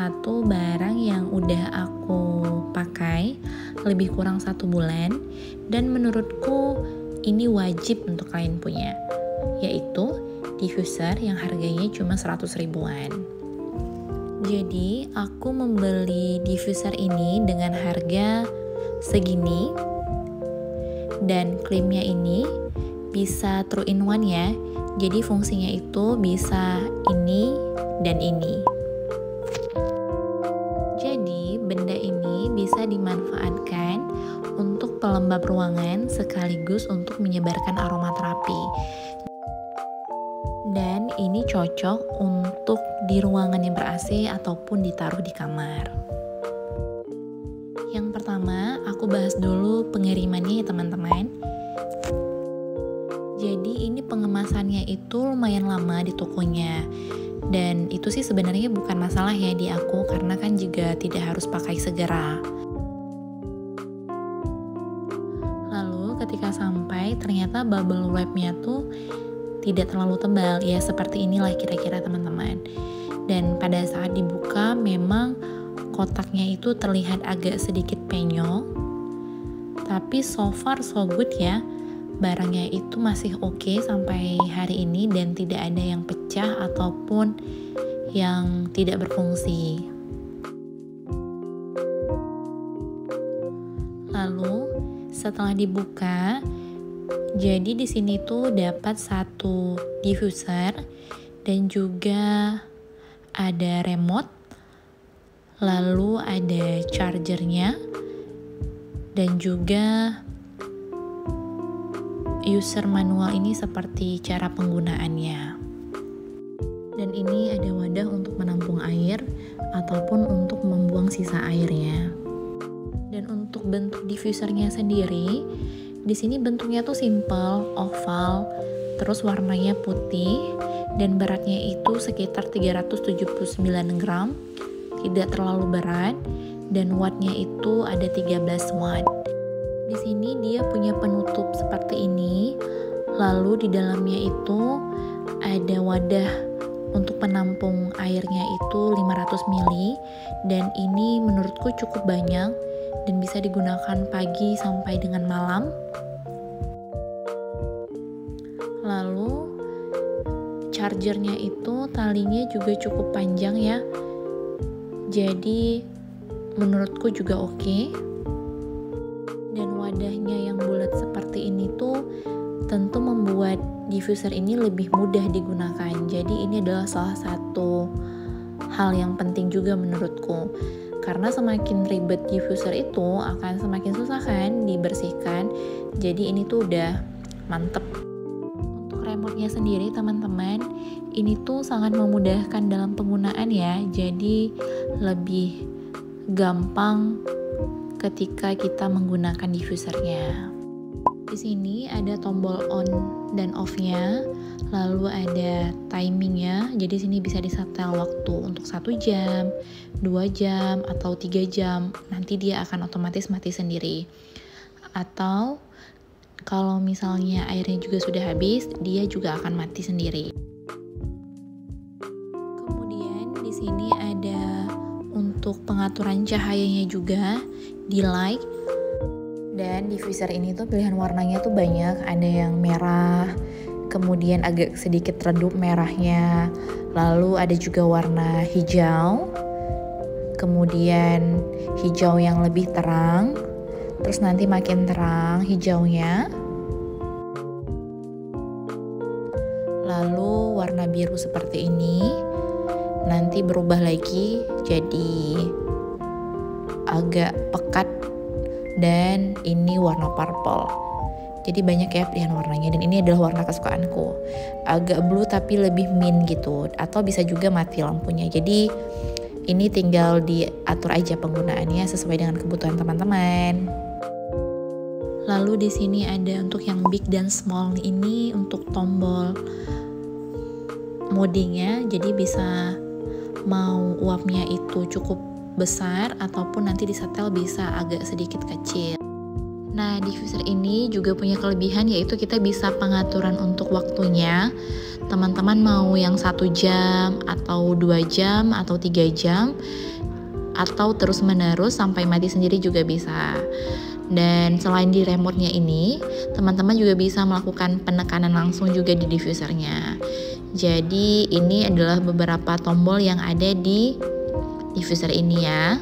satu barang yang udah aku pakai lebih kurang 1 bulan, dan menurutku ini wajib untuk kalian punya, yaitu diffuser yang harganya cuma 100 ribuan. Jadi aku membeli diffuser ini dengan harga segini, dan klaimnya ini bisa 3 in 1 ya. Jadi fungsinya itu bisa ini dan ini. Jadi benda ini bisa dimanfaatkan untuk pelembab ruangan sekaligus untuk menyebarkan aromaterapi. Dan ini cocok untuk di ruangan yang ber-AC ataupun ditaruh di kamar. Yang pertama, aku bahas dulu pengirimannya ya teman-teman. Jadi ini pengemasannya itu lumayan lama di tokonya. Dan itu sih sebenarnya bukan masalah ya di aku, karena kan juga tidak harus pakai segera. Lalu ketika sampai, ternyata bubble wrapnya tuh tidak terlalu tebal, ya seperti inilah kira-kira teman-teman. Dan pada saat dibuka memang kotaknya itu terlihat agak sedikit penyok, tapi so far so good ya. Barangnya itu masih oke sampai hari ini dan tidak ada yang pecah ataupun yang tidak berfungsi. Lalu setelah dibuka, jadi di sini tuh dapat 1 diffuser dan juga ada remote, lalu ada chargernya dan juga user manual ini seperti cara penggunaannya. Dan ini ada wadah untuk menampung air ataupun untuk membuang sisa airnya. Dan untuk bentuk diffusernya sendiri, di sini bentuknya tuh simple, oval, terus warnanya putih dan beratnya itu sekitar 379 gram, tidak terlalu berat, dan wattnya itu ada 13 watt. Di sini dia punya penutup seperti ini, lalu di dalamnya itu ada wadah untuk penampung airnya itu 500 ml, dan ini menurutku cukup banyak dan bisa digunakan pagi sampai dengan malam. Lalu chargernya itu talinya juga cukup panjang ya, jadi menurutku juga oke. Dan wadahnya yang bulat seperti ini tuh tentu membuat diffuser ini lebih mudah digunakan. Jadi ini adalah salah satu hal yang penting juga menurutku, karena semakin ribet diffuser itu akan semakin susah kan dibersihkan. Jadi ini tuh udah mantep. Untuk remote-nya sendiri teman-teman, ini tuh sangat memudahkan dalam penggunaan ya, jadi lebih gampang ketika kita menggunakan diffusernya. Di sini ada tombol on dan off-nya, lalu ada timingnya. Jadi sini bisa disetel waktu untuk 1 jam, 2 jam, atau 3 jam. Nanti dia akan otomatis mati sendiri. Atau kalau misalnya airnya juga sudah habis, dia juga akan mati sendiri. Kemudian di sini ada untuk pengaturan cahayanya juga di light. Dan diffuser ini tuh pilihan warnanya tuh banyak, ada yang merah, kemudian agak sedikit redup merahnya, lalu ada juga warna hijau, kemudian hijau yang lebih terang, terus nanti makin terang hijaunya, lalu warna biru seperti ini, nanti berubah lagi jadi agak pekat, dan ini warna purple. Jadi banyak ya pilihan warnanya, dan ini adalah warna kesukaanku, agak blue tapi lebih mint gitu, atau bisa juga mati lampunya. Jadi ini tinggal diatur aja penggunaannya sesuai dengan kebutuhan teman-teman. Lalu di sini ada untuk yang big dan small, ini untuk tombol modinya, jadi bisa mau uapnya itu cukup besar ataupun nanti disetel bisa agak sedikit kecil. Nah, diffuser ini juga punya kelebihan, yaitu kita bisa pengaturan untuk waktunya. Teman-teman mau yang 1 jam atau 2 jam atau 3 jam, atau terus menerus sampai mati sendiri juga bisa. Dan selain di remote-nya ini, teman-teman juga bisa melakukan penekanan langsung juga di diffusernya. Jadi ini adalah beberapa tombol yang ada di diffuser ini ya.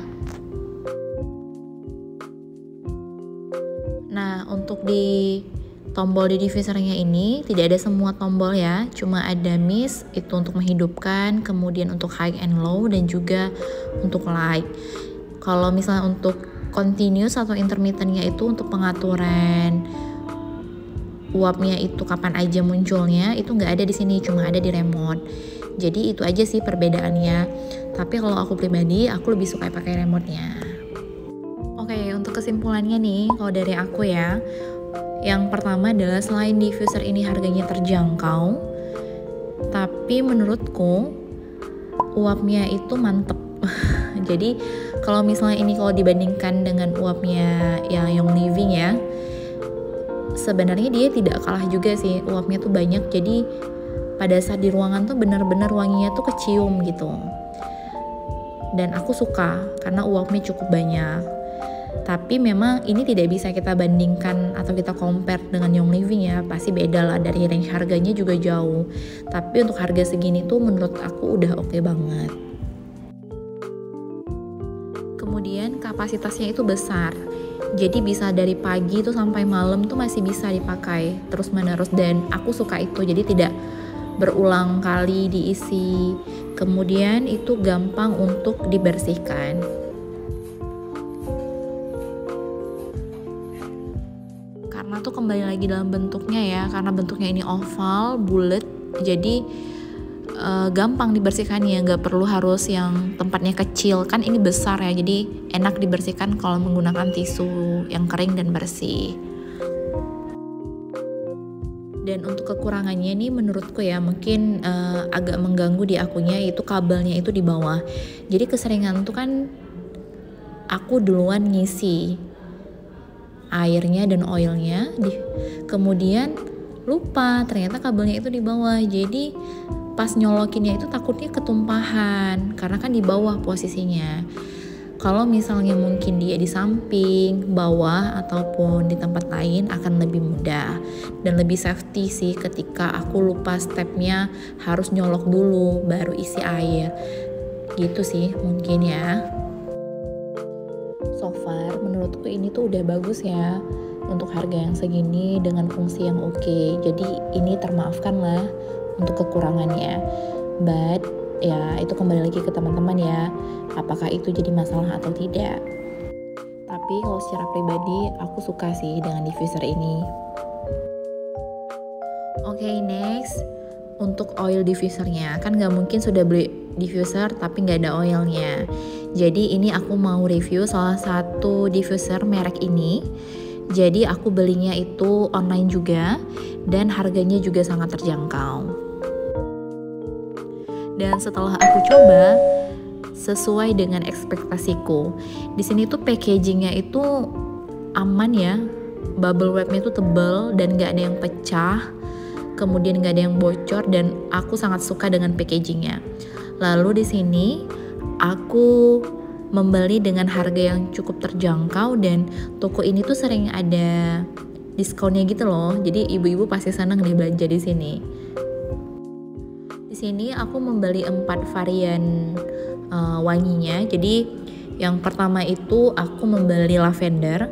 Nah, untuk di tombol di diffusernya ini tidak ada semua tombol ya, cuma ada mist itu untuk menghidupkan, kemudian untuk high and low, dan juga untuk light. Kalau misalnya untuk continuous atau intermittentnya itu untuk pengaturan uapnya itu kapan aja munculnya, itu nggak ada di sini, cuma ada di remote. Jadi itu aja sih perbedaannya. Tapi kalau aku pribadi, aku lebih suka pakai remote-nya. Oke, untuk kesimpulannya nih, kalau dari aku ya, yang pertama adalah selain diffuser ini harganya terjangkau, tapi menurutku uapnya itu mantep. Jadi kalau misalnya ini kalau dibandingkan dengan uapnya yang Young Living ya, sebenarnya dia tidak kalah juga sih, uapnya tuh banyak. Jadi pada saat di ruangan tuh benar-benar wanginya tuh kecium gitu. Dan aku suka karena uapnya cukup banyak. Tapi memang ini tidak bisa kita bandingkan atau kita compare dengan Young Living ya, pasti beda lah, dari range harganya juga jauh. Tapi untuk harga segini tuh menurut aku udah oke banget. Kemudian kapasitasnya itu besar, jadi bisa dari pagi tuh sampai malam tuh masih bisa dipakai terus menerus, dan aku suka itu, jadi tidak berulang kali diisi. Kemudian itu gampang untuk dibersihkan. Karena tuh kembali lagi dalam bentuknya ya, karena bentuknya ini oval, bulat, jadi gampang dibersihkannya, nggak perlu harus yang tempatnya kecil, kan ini besar ya, jadi enak dibersihkan kalau menggunakan tisu yang kering dan bersih. Dan untuk kekurangannya nih menurutku ya, mungkin agak mengganggu di akunya, yaitu kabelnya itu di bawah. Jadi keseringan tuh kan aku duluan ngisi airnya dan oilnya, kemudian lupa ternyata kabelnya itu di bawah. Jadi pas nyolokinnya itu takutnya ketumpahan karena kan di bawah posisinya. Kalau misalnya mungkin dia di samping, bawah, ataupun di tempat lain akan lebih mudah dan lebih safety sih ketika aku lupa stepnya, harus nyolok dulu baru isi air. Gitu sih mungkin ya. So far menurutku ini tuh udah bagus ya untuk harga yang segini dengan fungsi yang oke. Jadi ini termaafkan lah untuk kekurangannya. But ya itu kembali lagi ke teman-teman ya, apakah itu jadi masalah atau tidak. Tapi kalau secara pribadi aku suka sih dengan diffuser ini. Oke, next untuk oil diffusernya, kan nggak mungkin sudah beli diffuser tapi nggak ada oilnya. Jadi ini aku mau review salah satu diffuser merek ini. Jadi aku belinya itu online juga dan harganya juga sangat terjangkau. Dan setelah aku coba, sesuai dengan ekspektasiku. Di sini tuh packagingnya itu aman ya, bubble wrapnya itu tebal dan nggak ada yang pecah, kemudian nggak ada yang bocor, dan aku sangat suka dengan packagingnya. Lalu di sini aku membeli dengan harga yang cukup terjangkau, dan toko ini tuh sering ada diskonnya gitu loh. Jadi ibu-ibu pasti senang nih belanja di sini. Di sini aku membeli 4 varian wanginya. Jadi yang pertama itu aku membeli lavender.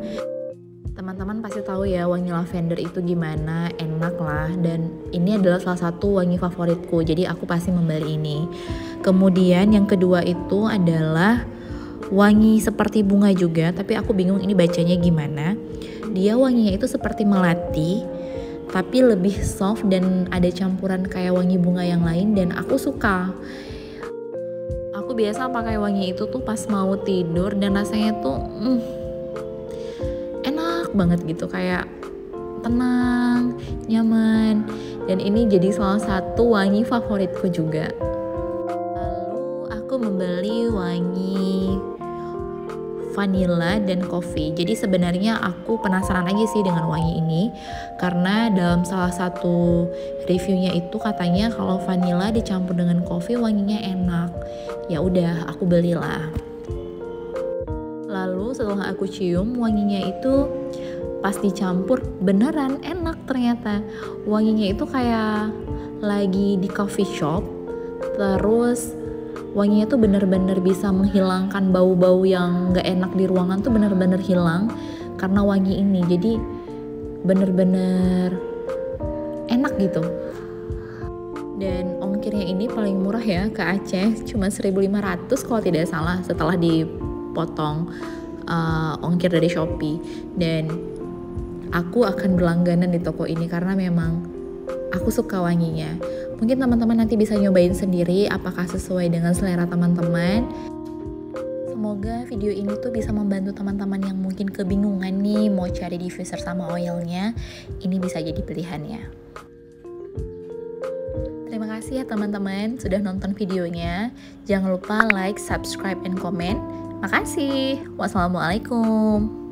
Teman-teman pasti tahu ya wangi lavender itu gimana, enak lah, dan ini adalah salah satu wangi favoritku. Jadi aku pasti membeli ini. Kemudian yang kedua itu adalah wangi seperti bunga juga, tapi aku bingung ini bacanya gimana. Dia wanginya itu seperti melati, tapi lebih soft dan ada campuran kayak wangi bunga yang lain, dan aku suka. Aku biasa pakai wangi itu tuh pas mau tidur, dan rasanya tuh enak banget gitu, kayak tenang, nyaman, dan ini jadi salah satu wangi favoritku juga. Lalu aku membeli wangi vanilla dan coffee. Jadi sebenarnya aku penasaran aja sih dengan wangi ini, karena dalam salah satu reviewnya itu katanya kalau vanilla dicampur dengan coffee wanginya enak. Ya udah, aku belilah. Lalu setelah aku cium, wanginya itu pas dicampur beneran enak ternyata. Wanginya itu kayak lagi di coffee shop, terus wanginya tuh bener-bener bisa menghilangkan bau-bau yang gak enak di ruangan tuh bener-bener hilang karena wangi ini. Jadi bener-bener enak gitu. Dan ongkirnya ini paling murah ya ke Aceh, cuma 1.500 kalau tidak salah setelah dipotong ongkir dari Shopee. Dan aku akan berlangganan di toko ini karena memang aku suka wanginya. Mungkin teman-teman nanti bisa nyobain sendiri apakah sesuai dengan selera teman-teman. Semoga video ini tuh bisa membantu teman-teman yang mungkin kebingungan nih mau cari diffuser sama oilnya. Ini bisa jadi pilihannya. Terima kasih ya teman-teman sudah nonton videonya. Jangan lupa like, subscribe, and comment. Makasih. Wassalamualaikum.